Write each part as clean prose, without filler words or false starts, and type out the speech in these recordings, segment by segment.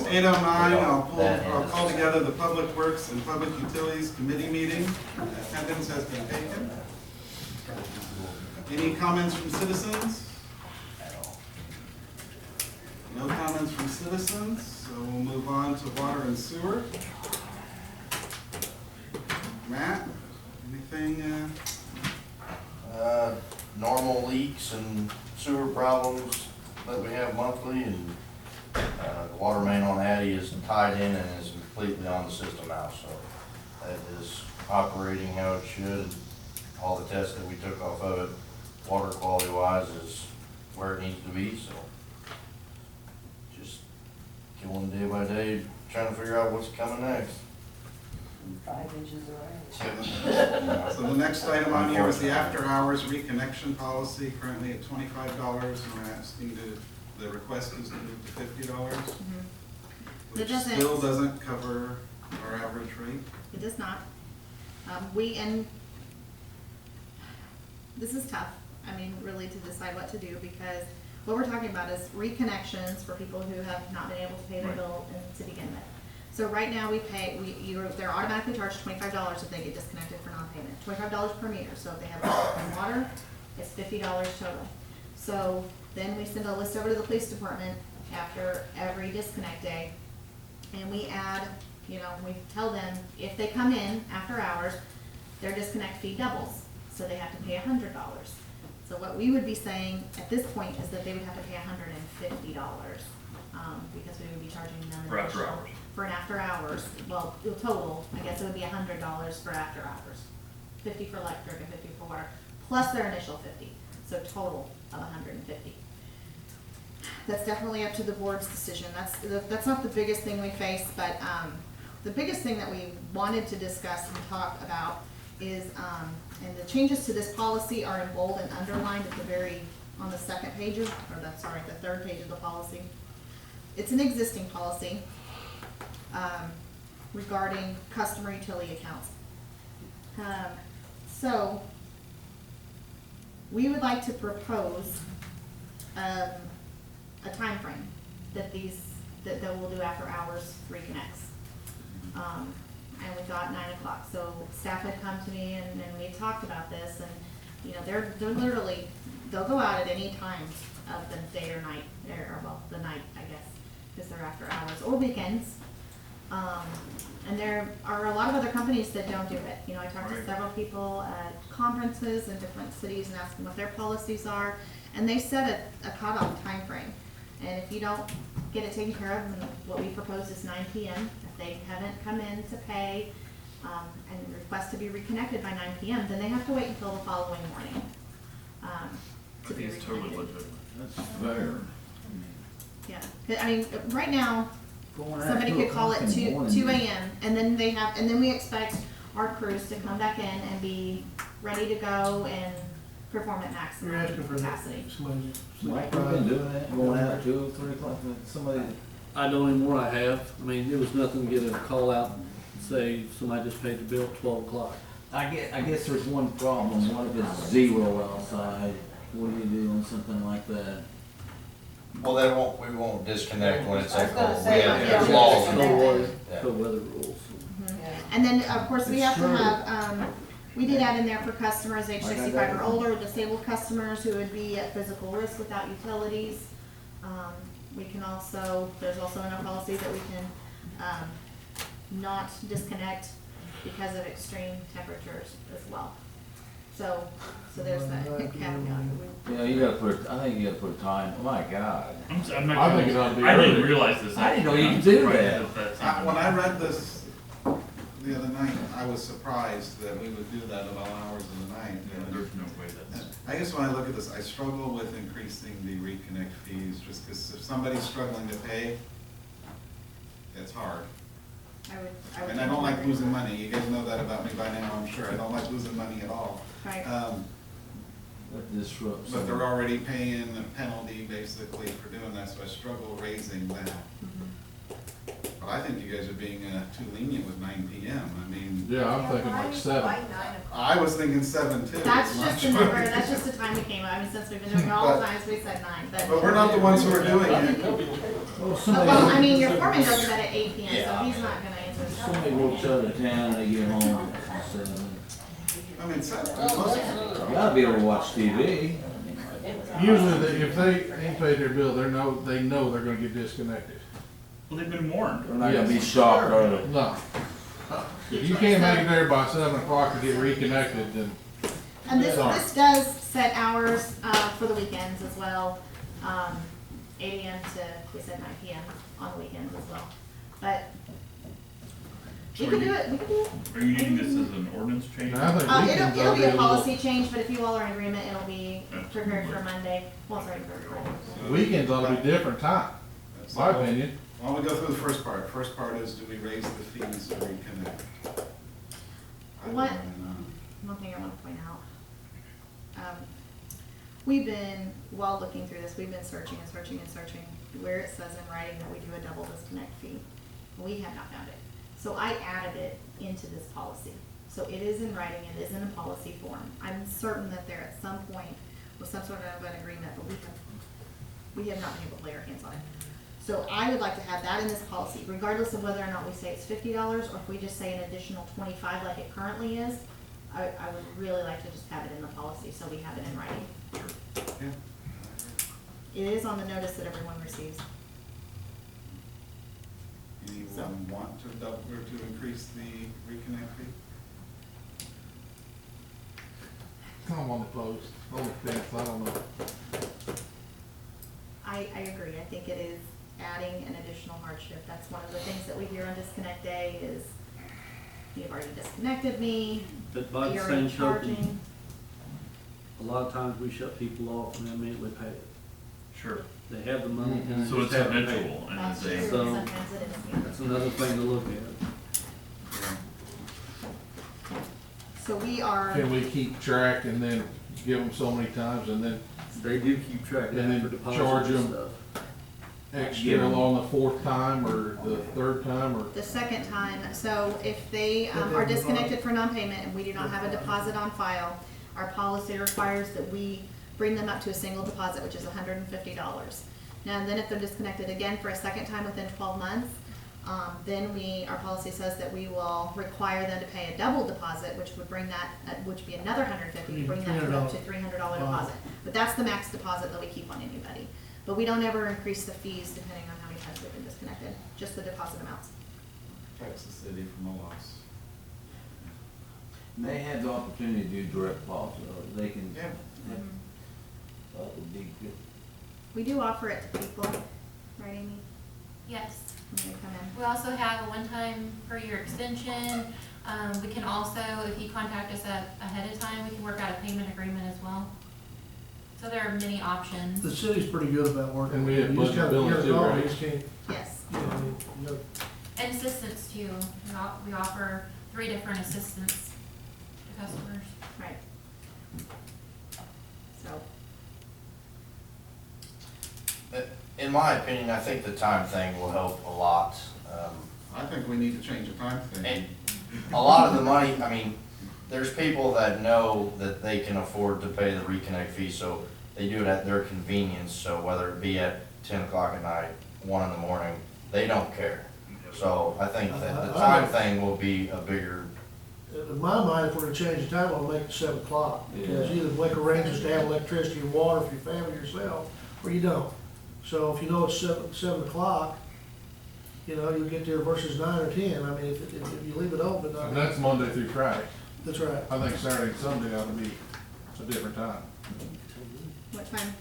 8:09, That I'll is- call together the Public Works and Public Utilities Committee meeting. Attendance has been taken. Any comments from citizens? No comments from citizens, so we'll move on to water and sewer. Matt, anything? Normal leaks and sewer problems that we have monthly, and the water main on Hattie is tied in and is completely on the system now, so that is operating how it should. All the tests that we took off of it, water quality wise, is where it needs to be, so just going day by day, trying to figure out what's coming next. 5 inches of rain. So the next item on here is the after-hours reconnection policy, currently at $25, and we're asking the request is to move to $50, It which doesn't- still doesn't cover our average rate. It does not. This is tough, I mean, really to decide what to do, because what we're talking about is reconnections for people who have not been able to pay their bill to begin with. So right now we pay, they're automatically charged $25 if they get disconnected for non-payment, $25 per meter. So if they have water, it's $50 total. So then we send a list over to the police department after every disconnect day, and we add, we tell them if they come in after hours, their disconnect fee doubles, so they have to pay $100. So what we would be saying at this point is that they would have to pay $150, because we would be charging them an For after additional- hours. For an after hours, well, total, I guess it would be $100 for after hours, 50 for electric and 50 for water, plus their initial 50, so total of 150. That's definitely up to the board's decision. That's not the biggest thing we face, but the biggest thing that we wanted to discuss and talk about is, and the changes to this policy are in bold and underlined at on the second page the third page of the policy. It's an existing policy regarding customer utility accounts. So we would like to propose a time frame that we'll do after hours reconnects. And we thought 9 o'clock. So staff had come to me and we had talked about this, and they're literally, they'll go out at any time of the day or night, or well, the night, I guess, because they're after hours or weekends. And there are a lot of other companies that don't do it. I talked to several people at conferences in different cities and asked them what their policies are, and they set a cutoff time frame. And if you don't get it taken care of, then what we propose is 9 p.m. If they haven't come in to pay and request to be reconnected by 9 p.m., then they have to wait until the following morning I to be think it's totally reconnected. legitimate. That's fair. Yeah, I mean, right now, somebody could call it 2 a.m. and then we expect our crews to come back in and be ready to go and perform at You're maximum asking for capacity. somebody. Mike, you've been doing that, going out at 2, 3 o'clock, somebody, I don't anymore, I have. I mean, it was nothing to get a call out and say somebody just paid the bill at 12 o'clock. I guess there's one problem, what if it's 0 outside, what do you do on something like that? Well, we won't disconnect when it's I was that gonna cold. say, We have yeah, there's we laws. disconnect. Yeah. The weather rules. Yeah. And then, of course, we It's have to true. have, we did add in there for customers age Like I 65 or got- older, disabled customers who would be at physical risk without utilities. We can also, there's also in our policy that we can not disconnect because of extreme temperatures as well. So there's that caveat. Yeah, you gotta put, I think you gotta put a time, oh my God. I'm not I gonna- think it ought to be I didn't early. realize this. I didn't know you could do Right, that. that's When I read this the other night, I was surprised that we would do that at all hours of the night. Yeah, there's no way that's. I guess when I look at this, I struggle with increasing the reconnect fees, just because if somebody's struggling to pay, it's hard. I would And I don't like losing money, you guys know that about me by now, I'm sure, I don't like losing money at all. Right. That disrupts. But they're already paying a penalty basically for doing that, so I struggle raising that. But I think you guys are being too lenient with 9 PM, I mean, Yeah, I'm thinking like 7. I was thinking 7 too. That's It's just a much number, more. that's just the time we came up. I mean, since we've been doing it all the times, we said 9, But we're not the ones who are doing it. Well, Well, I mean, your foreman goes to bed at 8 PM, Yeah, so I he's mean, not gonna answer the phone. Somebody works out of town, they get home at 7. I mean, most, You gotta be able to watch TV. Usually, if they ain't paid their bill, they know they're gonna get disconnected. Well, they've been warned. They're not gonna be shocked, are they? No. If you can't make it there by 7 o'clock to get reconnected, then And this Sorry. does set hours, for the weekends as well, 8 AM to, we said 9 PM on the weekends as well. But we So can are do you- it, we can do it. Are you needing this as an ordinance change? I think weekends It'll ought be to a be a little, policy change, but if you all are in agreement, it'll be prepared for Monday. Well, it's already prepared for Monday. weekends ought to be different time, my opinion. Why don't we go through the first part? First part is, do we raise the fees to reconnect? I don't What- really know. One thing I want to point out. We've been, while looking through this, we've been searching and searching and searching where it says in writing that we do a double disconnect fee. We have not found it. So I added it into this policy. So it is in writing, it is in a policy form. I'm certain that there at some point was some sort of an agreement, but we have not been able to lay our hands on it. So I would like to have that in this policy, regardless of whether or not we say it's $50 or if we just say an additional 25 like it currently is. I would really like to just have it in the policy so we have it in writing. Yeah. It is on the notice that everyone receives. Anyone want to double, or to increase the reconnect fee? Come on the post, on the fence, I don't know. I agree. I think it is adding an additional hardship. That's one of the things that we hear on disconnect day is, you've already disconnected me, But by the you're same already token, charging. a lot of times we shut people off and immediately pay it. Sure. They have the money and they So it's just haven't paid. habitual and That's they, true. So- Sometimes it is. yeah. That's another thing to look at. So we are, Can we keep track and then give them so many times and then They do keep track of And that then for deposits charge and them. stuff. extra on the 4th time or the 3rd time or? the second time, so if they are disconnected for non-payment and we do not have a deposit on file, our policy requires that we bring them up to a single deposit, which is $150. Now, and then if they're disconnected again for a second time within 12 months, then our policy says that we will require them to pay a double deposit, which would bring that, which would be another $150, bring that to up to $300 deposit. But that's the max deposit that we keep on anybody. But we don't ever increase the fees depending on how many times they've been disconnected, just the deposit amounts. Protects the city from a loss. They have the opportunity to do direct deposit, or they can. Yeah. That would be good. We do offer it to people, right, Amy, Yes. when they come in. We also have a one-time per year extension. We can also, if you contact us ahead of time, we can work out a payment agreement as well. So there are many options. The city's pretty good about working. And we have You just budget gotta billing get it too, all, right? you just can't, Yes. you know, you gotta- And assistance too. We offer 3 different assistants to customers. Right. So, In my opinion, I think the time thing will help a lot. I think we need to change the time thing. And a lot of the money, I mean, there's people that know that they can afford to pay the reconnect fee, so they do it at their convenience. So whether it be at 10 o'clock at night, 1 in the morning, they don't care. So I think that the time thing will be a bigger, in my mind, if we're gonna change the time, I'll make it 7 o'clock. Because Yeah. you either make arrangements to have electricity and water for your family yourself, or you don't. So if you know it's 7 o'clock, you know, you'll get there versus 9 or 10. I mean, if you leave it open, I And mean, that's Monday through Friday. that's right. I think Saturday and Sunday ought to be a different time. what time?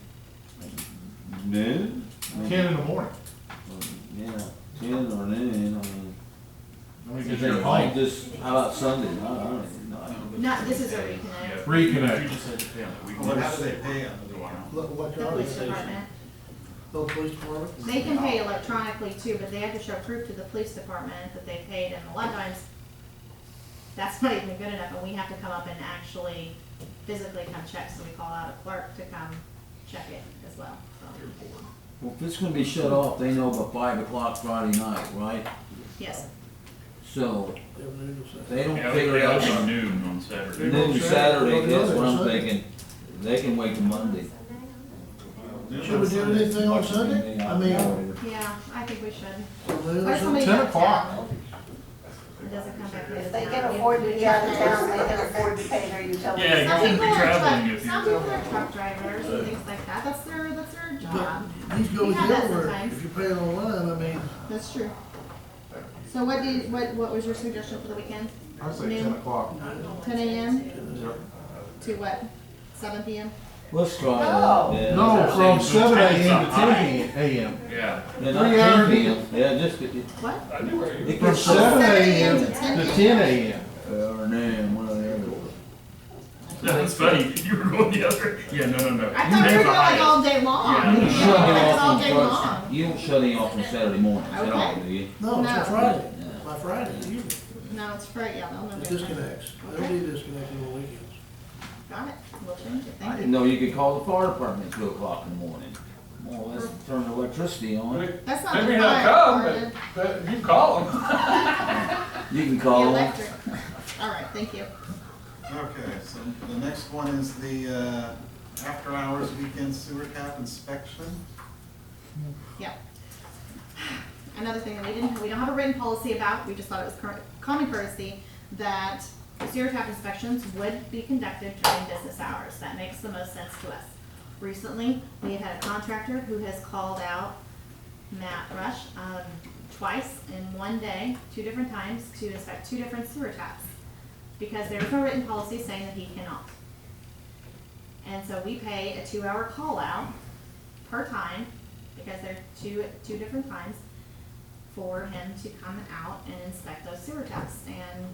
Noon? 10 in the morning. Yeah, 10 or noon, I mean. I mean, 'cause They you're might home. just, how about Sunday? I don't even know. Not, this is a reconnect. Reconnect. You just said to pay on the Well, how weekends. do they pay on the weekend? The Electronic, police department. the police department. They can pay electronically too, but they have to show proof to the police department that they paid, and a lot of times, that's not even good enough, and we have to come up and actually physically come check, so we call out a clerk to come check it as well, so, Well, if it's gonna be shut off, they know by 5 o'clock Friday night, right? yes. So, Everything was if they don't Yeah, figure they it out open by noon on Saturday. noon Saturday, that's what I'm thinking. They can wait till Monday. Should we do anything on Sunday? I mean, Yeah, I think we should. noon or What if somebody something? 10 out of o'clock. town? It doesn't come back. If they can afford to be out of town, they can afford to pay their utilities. Yeah, you Some won't be people are traveling truck, if you. some people are truck drivers and things like that, that's their job. These We goes have that everywhere. sometimes. If you're paying online, I mean, That's true. So what was your suggestion for the weekend? I'd say Noon? 10 o'clock. 10 AM to what, 7 PM? Let's try No. that. Yeah. No, from 7 Ten AM to something. 10 AM. Yeah. Yeah, not 3 hours. 10 p.m. Yeah, just, What? it From could 7 AM to to 10 10 AM. or noon, one or the other. That's funny, you were going the other, yeah, no. I thought we were That's going the like highest. all day long. Yeah. You don't shut him That's off all on day Friday. long. You don't shut him off on Saturday mornings at all, Okay. do you? no, it's No. a Friday. Yeah. By Friday, usually. No, it's Friday, yeah, they'll know. It different. disconnects. They'll be disconnected on weekends. Got it, we'll change it, I thank didn't you. know you could call the fire department at 2 o'clock in the morning. Well, let's turn the electricity on. That's not They the may not fire come, department, but you call them. You can the call them. electric. All right, thank you. Okay, so the next one is the after-hours weekend sewer tap inspection. Yeah. Another thing that we don't have a written policy about, we just thought it was common courtesy, that sewer tap inspections would be conducted during business hours. That makes the most sense to us. Recently, we have had a contractor who has called out Matt Rush, twice in one day, 2 different times, to inspect 2 different sewer taps. Because there's no written policy saying that he cannot. And so we pay a 2-hour call out per time, because they're two different times, for him to come out and inspect those sewer taps. And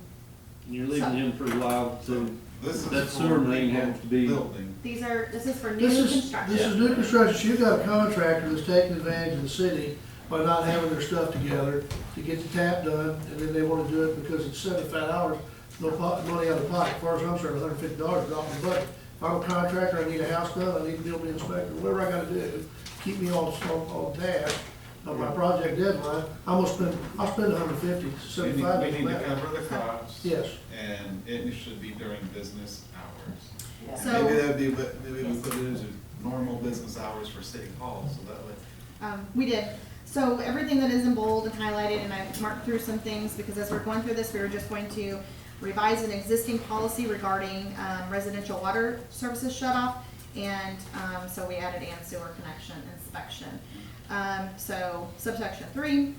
You're leaving him pretty liable to, This is that for sewer main people has to be. building. this is for new This is construction. new construction, so you've got a contractor that's taking advantage of the city by not having their stuff together to get the tap done, and then they wanna do it because it's 75 hours, no money out of pocket. As far as I'm concerned, $150 is off the budget. If I'm a contractor, I need a house done, I need to build me an inspector, whatever I gotta do, keep me on task of my project deadline, I'll spend $150, We need 75 we doesn't need to matter. cover the costs. Yes. And it should be during business hours. Yeah. So- Maybe that'd be, maybe we put it as normal business hours for city hall, so that way. We did. So everything that is in bold and highlighted, and I've marked through some things, because as we're going through this, we were just going to revise an existing policy regarding residential water services shutoff, and so we added and sewer connection inspection. So subsection 3,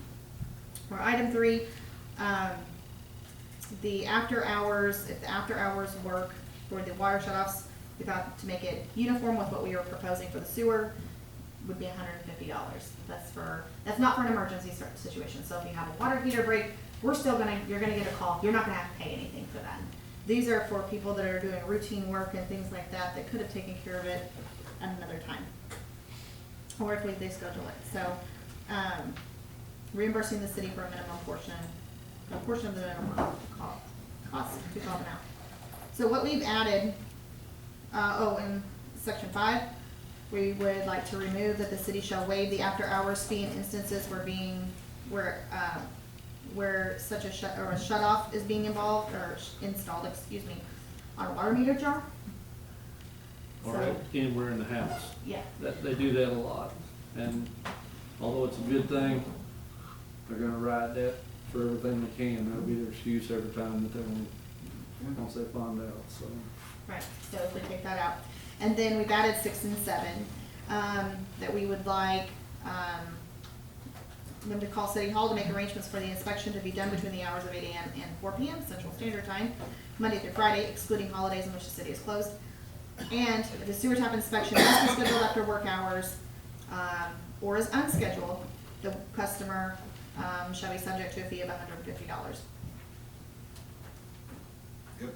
or item 3, the after hours, if the after hours work for the water shutoffs, we thought to make it uniform with what we were proposing for the sewer, would be $150. That's not for an emergency situation. So if you have a water heater break, you're gonna get a call. You're not gonna have to pay anything for that. These are for people that are doing routine work and things like that, that could have taken care of it at another time. Or if they schedule it. So, reimbursing the city for a minimum portion of the minimum cost to call them out. So what we've added, in section 5, we would like to remove that the city shall waive the after-hours fee in instances where such a shut-off is being involved, or installed, on a water meter jar. Or So, anywhere in the house. yeah, They do that a lot, and although it's a good thing, they're gonna ride that for everything they can. That'll be their excuse every time that they once they find out, so. right, so if we take that out. And then we've added 6 and 7, that we would like, them to call City Hall to make arrangements for the inspection to be done between the hours of 8 AM and 4 PM Central Standard Time, Monday through Friday, excluding holidays in which the city is closed. And if the sewer tap inspection must be scheduled after work hours, or is unscheduled, the customer, shall be subject to a fee of $150. Yep.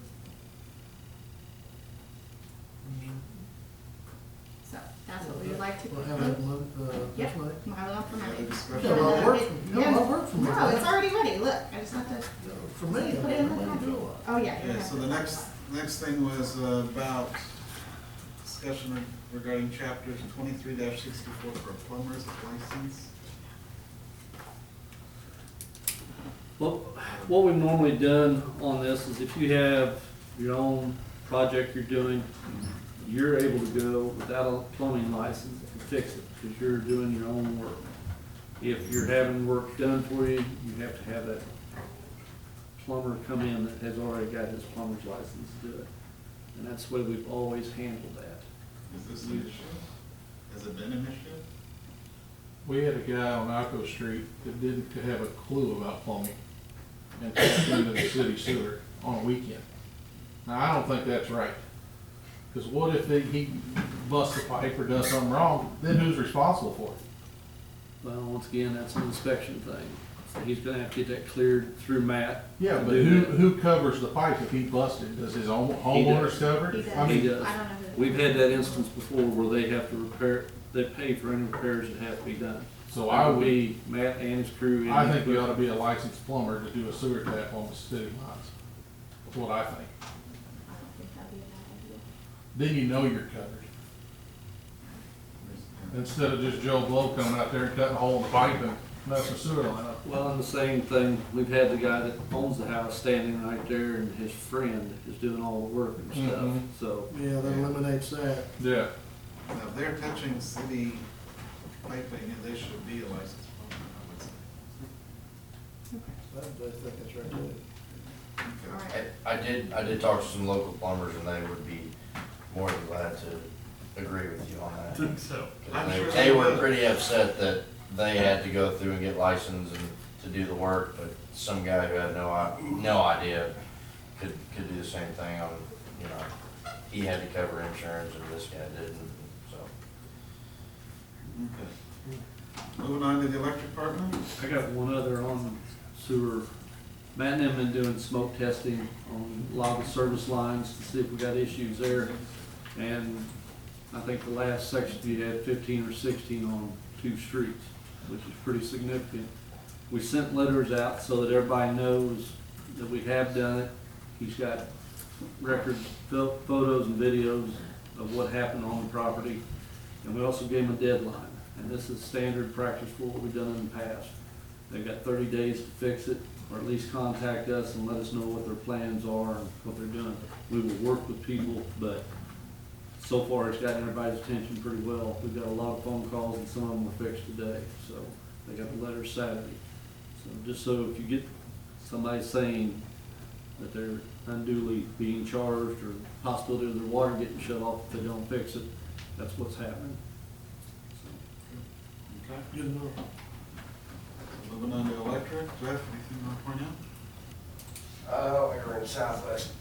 So, that's what we would like to. We'll have that one, Yep, next Monday. we'll have it on for Any other Monday. discussion? Yeah, well, it worked for me. No, it's already ready, look, I just have to, For me, I Put it in the mean, copy. July. oh yeah. you Yeah, have so to- the next thing was about discussion regarding chapters 23-64 for plumber's license. What we've normally done on this is if you have your own project you're doing, you're able to go without a plumbing license. If fix it, because you're doing your own work. If you're having work done for you, you have to have that plumber come in that has already got his plumber's license to do it. And that's the way we've always handled that. Is this an issue? Has it been an issue? We had a guy on Alco Street that didn't have a clue about plumbing and tapped into the city sewer on a weekend. Now, I don't think that's right. Because what if he busts a pipe or does something wrong, then who's responsible for it? Well, once again, that's an inspection thing. So he's gonna have to get that cleared through Matt. Yeah, to but do that. who covers the pipe if he busted? Does his own homeowners cover He it? does. I He mean, does. I don't know who. We've had that instance before where they have to repair, they pay for any repairs that have to be done. so I That would would, be Matt and his crew. I think you ought to be a licensed plumber to do a sewer tap on the city lines. That's what I think. I don't think that'd be a bad idea. Then you know you're covered. Instead of just Joe Blow coming out there and cutting a hole in the pipe and messing the sewer line up. Well, and the same thing, we've had the guy that owns the house standing right there and his friend is doing all the work and stuff, Mhm. so. Yeah, that eliminates that. Yeah. Now, if they're touching city piping, they should be a licensed plumber, I would say. I think that's right too. All right. I did talk to some local plumbers and they would be more than glad to agree with you on I that. think so. 'Cause I'm they- sure They they were would. pretty upset that they had to go through and get licensed and to do the work, but some guy who had no idea could do the same thing on, you know, he had to cover insurance and this guy didn't, so. Okay. Moving on to the electric department. I got one other on sewer. Matt and them been doing smoke testing on a lot of the service lines to see if we got issues there. And I think the last section we had 15 or 16 on 2 streets, which is pretty significant. We sent letters out so that everybody knows that we have done it. He's got records, photos and videos of what happened on the property. And we also gave him a deadline. And this is standard practice for what we've done in the past. They've got 30 days to fix it, or at least contact us and let us know what their plans are and what they're doing. We will work with people, but so far it's gotten everybody's attention pretty well. We've got a lot of phone calls and some of them were fixed today, so they got the letter Saturday. So just so if you get somebody saying that they're unduly being charged or possibility of their water getting shut off if they don't fix it, that's what's happening. So, Okay. Good enough. Moving on to electric. Jeff, anything you want to point out? We were in southwest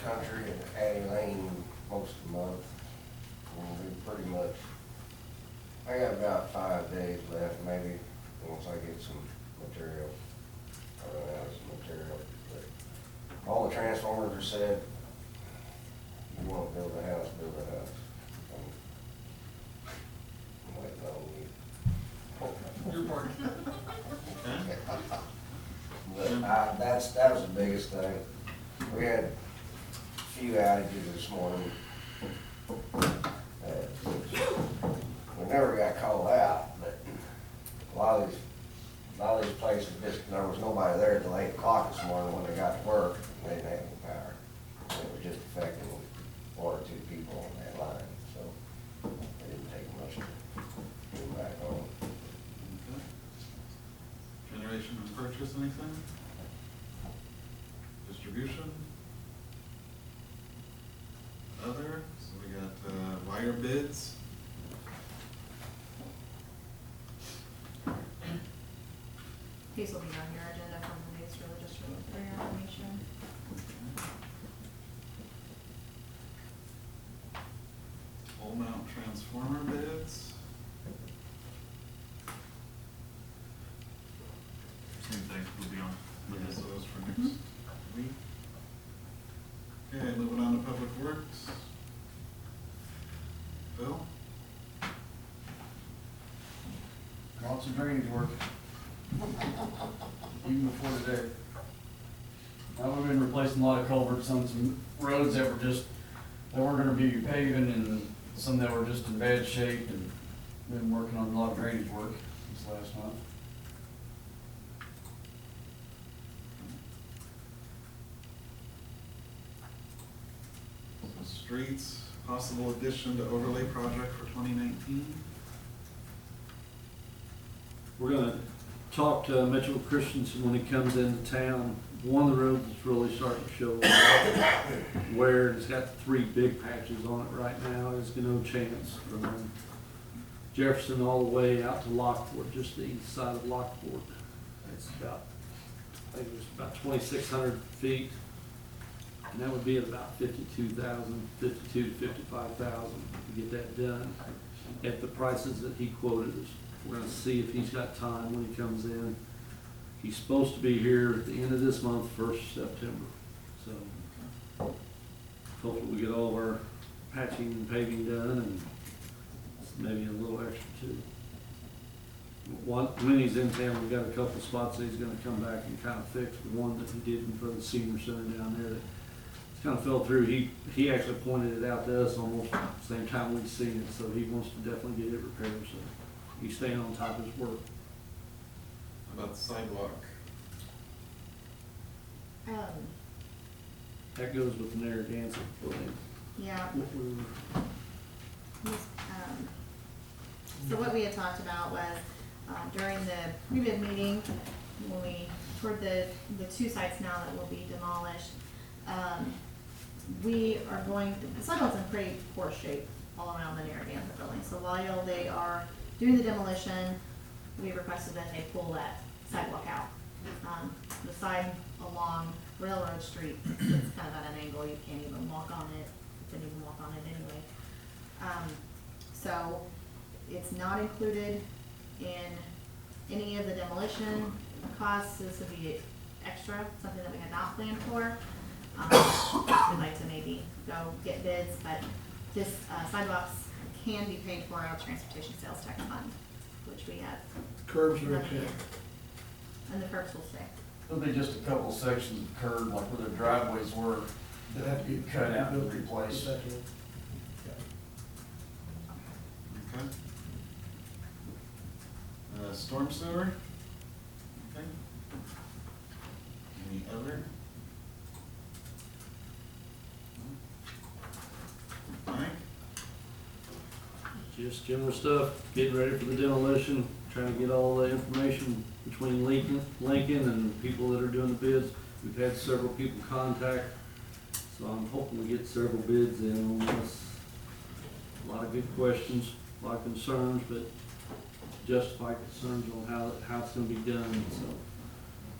country and Hattie Lane most of the month. And we pretty much, I got about 5 days left, maybe, once I get some material. I run out of some material. But all the transformers are set. You want to build a house, build a house. I'm waiting on you. Your part. Okay. But that was the biggest thing. We had a few outages this morning. We never got called out, but a lot of these places, just, there was nobody there till 8 o'clock this morning when they got to work, and they didn't have any power. It was just affecting 1 or 2 people on that line, so it didn't take much to get them back on. Okay. Generation and purchase, anything? Distribution? Other, so we got wire bids. These will be on your agenda from the news, really just for your information. Pole mount transformer bids. Same thing, we'll be on. Okay, so those for next week. Okay, moving on to public works. Bill? Lots of drainage work. Even before today. We've been replacing a lot of culverts on some roads that were just, that weren't gonna be paving, and some that were just in bad shape, and been working on a lot of drainage work this last month. So streets, possible addition to overlay project for 2019. We're gonna talk to Mitchell Christensen when he comes into town. One of the roads is really starting to show where it's got 3 big patches on it right now. There's no chance from Jefferson all the way out to Lockport, just the east side of Lockport. It's about, I think it was about 2,600 feet. And that would be at about 52,000, 52 to 55,000 to get that done at the prices that he quoted us. We're gonna see if he's got time when he comes in. He's supposed to be here at the end of this month, 1st September. So hopefully we get all of our patching and paving done and maybe a little extra too. When he's in town, we've got a couple spots that he's gonna come back and kind of fix. The one that he did in front of the senior center down there that kind of fell through. He actually pointed it out to us almost the same time we'd seen it, so he wants to definitely get it repaired, so he's staying on top of his work. How about the sidewalk? That goes with the Narragansett building. Yeah. So what we had talked about was, during the pre-bid meeting, when we toured the 2 sites now that will be demolished, we are going, the sidewalk's in pretty poor shape all around the Narragansett building. So while they are doing the demolition, we requested that they pull that sidewalk out. The side along Railroad Street, it's kind of at an angle, you can't even walk on it, couldn't even walk on it anyway. So it's not included in any of the demolition costs. This would be extra, something that we had not planned for. We'd like to maybe go get bids, but this sidewalks can be paid for out of transportation sales tax fund, which we have. Curbs are okay. And the curbs will stay. There'll be just a couple sections of curb, like where the driveways were, They have to be cut out and replaced. Okay. Storm sewer? Okay. Any other? Mike? Just general stuff, getting ready for the demolition, trying to get all the information between Lincoln and people that are doing the bids. We've had several people contact, so I'm hoping we get several bids in on this. A lot of good questions, a lot of concerns, but justified concerns on how it's gonna be done, so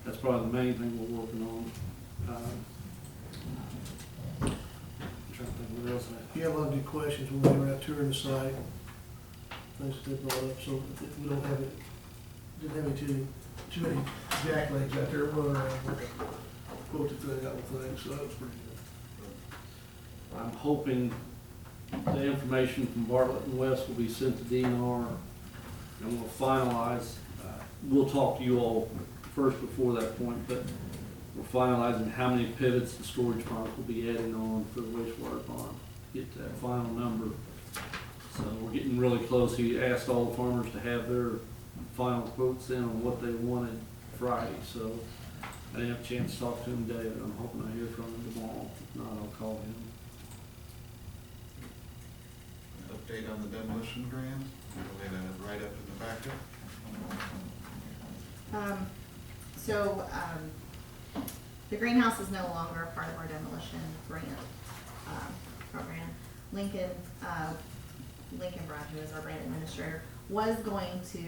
that's probably the main thing we're working on. I'm trying to think what else I. You have a lot of good questions when we were out touring the site. Things that they brought up, so we don't have it, didn't have any too many jacklegs out there running around. Quoted thing, that whole thing, so that was pretty good. I'm hoping the information from Bartlett and West will be sent to DNR, and we'll finalize. We'll talk to you all first before that point, but we're finalizing how many pivots the storage ponds will be adding on for the wastewater pond, get that final number. So we're getting really close. He asked all the farmers to have their final quotes in on what they wanted Friday, so I didn't have a chance to talk to him today, but I'm hoping I hear from him tomorrow. If not, I'll call him. An update on the demolition grant? We'll get a write-up in the backup. The greenhouse is no longer a part of our demolition grant program. Lincoln Brown, who is our grant administrator, was going to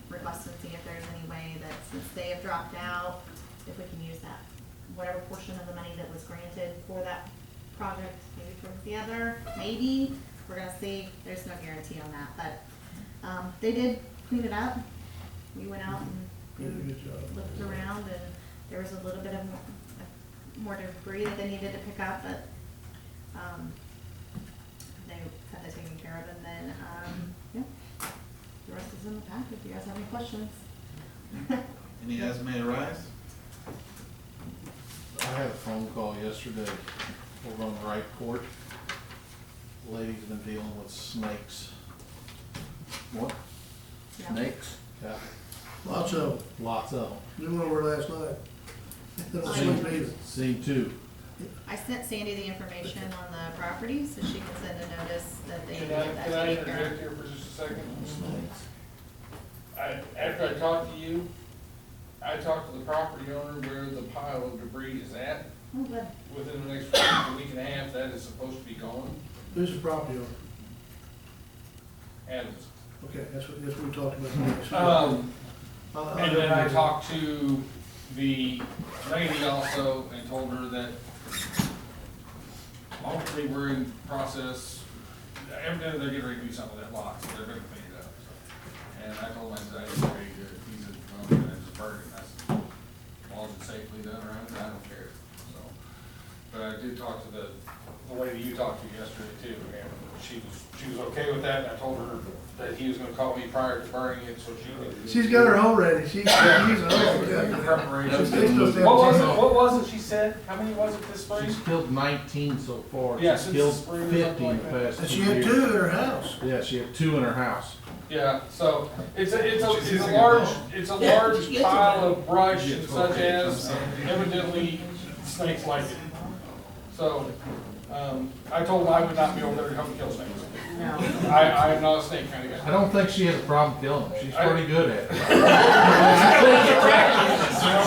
request and see if there's any way that, since they have dropped out, if we can use that, whatever portion of the money that was granted for that project, maybe towards the other, maybe. We're gonna see, there's no guarantee on that, but they did clean it up. We went out and Good job. looked around, and there was a little bit of more debris that they needed to pick up, but they had that taken care of, and then, yeah, the rest is in the pack if you guys have any questions. Any as may arise? I had a phone call yesterday over on the right court. The lady's been dealing with snakes. What? Yeah. Snakes? Yeah, Lots of them. lots of them. We went over last night. They don't sleep either. Seen two. I sent Sandy the information on the property, so she can send a notice that they Can need that I taken care interject of. here for just a second? Snakes. After I talked to you, I talked to the property owner where the pile of debris is at. Oh, good. Within the next week and a half, that is supposed to be gone. Who's the property owner? Adams. Okay, that's what we talked about. And then I talked to the lady also and told her that hopefully we're in process, evidently they're getting ready to do some of that lot, so they're gonna clean it up. So. And I told my dad, he's gonna just burn it. I said, as long as it's safely done around it, I don't care. So, but I did talk to the lady you talked to yesterday too, and she was okay with that. And I told her that he was gonna call me prior to burning it, so she would. She's got her own ready, she's using her own. Preparation. What was it she said? How many was it this spring? She's killed 19 so far. Yeah, She's since killed the spring, 50 in the something like past And 2 she had years. 2 in her house. Yeah, she had 2 in her house. Yeah, so it's a She's using large, it all. it's a large pile of brush and such as, evidently snakes like it. So, I told her I would not be over there to help kill snakes. No. I am not a snake kind of I guy. don't think she has a problem killing them. She's pretty good at it.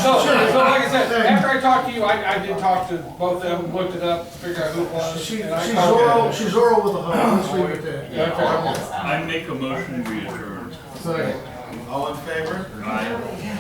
So like I said, after I talked to you, I did talk to both of them, looked it up, figured out who it was. She's and I called- Oral with a hoe, let's leave it at that. Okay. I make a motion, we adjourn. Second. All in favor? Aye.